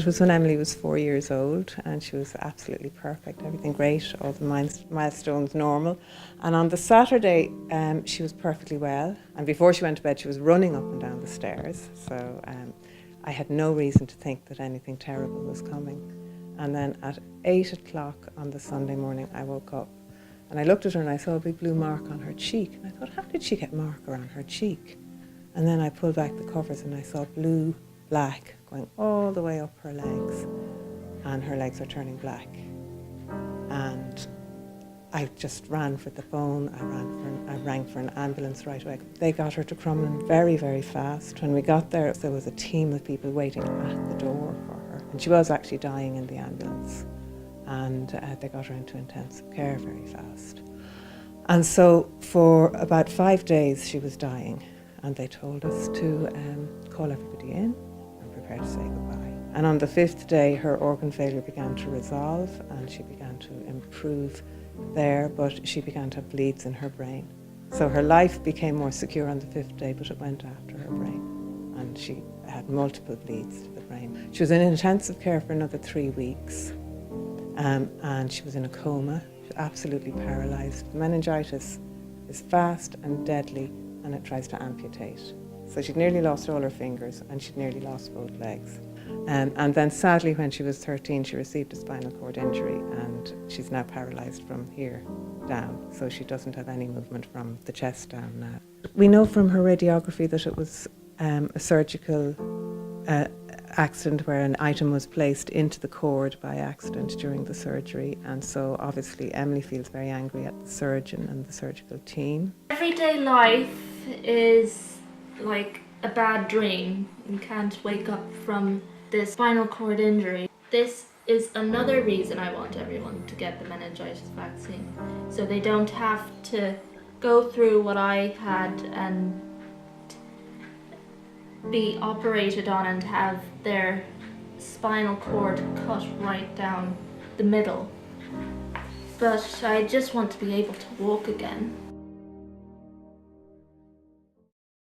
It was when Emily was 4 years old, and she was absolutely perfect, everything great, all the milestones normal. And on the Saturday, she was perfectly well. And before she went to bed, she was running up and down the stairs. So I had no reason to think that anything terrible was coming. And then at 8 o'clock on the Sunday morning, I woke up and I looked at her and I saw a big blue mark on her cheek. And I thought, how did she get marker on her cheek? And then I pulled back the covers and I saw blue, black, going all the way up her legs. And her legs are turning black. And I just ran for the phone. I rang for an ambulance right away. They got her to Crumlin very, very fast. When we got there was a team of people waiting at the door for her. And she was actually dying in the ambulance. And they got her into intensive care very fast. And so for about 5 days she was dying. And they told us to call everybody in and prepare to say goodbye. And on the 5th day, her organ failure began to resolve and she began to improve there, but she began to have bleeds in her brain. So her life became more secure on the 5th day, but it went after her brain. And she had multiple bleeds to the brain. She was in intensive care for another 3 weeks. And she was in a coma, she was absolutely paralysed. Meningitis is fast and deadly, and it tries to amputate. So she'd nearly lost all her fingers and she'd nearly lost both legs. And then sadly when she was 13 she received a spinal cord injury and she's now paralysed from here down, so she doesn't have any movement from the chest down now. We know from her radiography that it was a surgical accident where an item was placed into the cord by accident during the surgery, and so obviously Emily feels very angry at the surgeon and the surgical team. Everyday life is like a bad dream. You can't wake up from this spinal cord injury. This is another reason I want everyone to get the meningitis vaccine, so they don't have to go through what I had and be operated on and have their spinal cord cut right down the middle. But I just want to be able to walk again.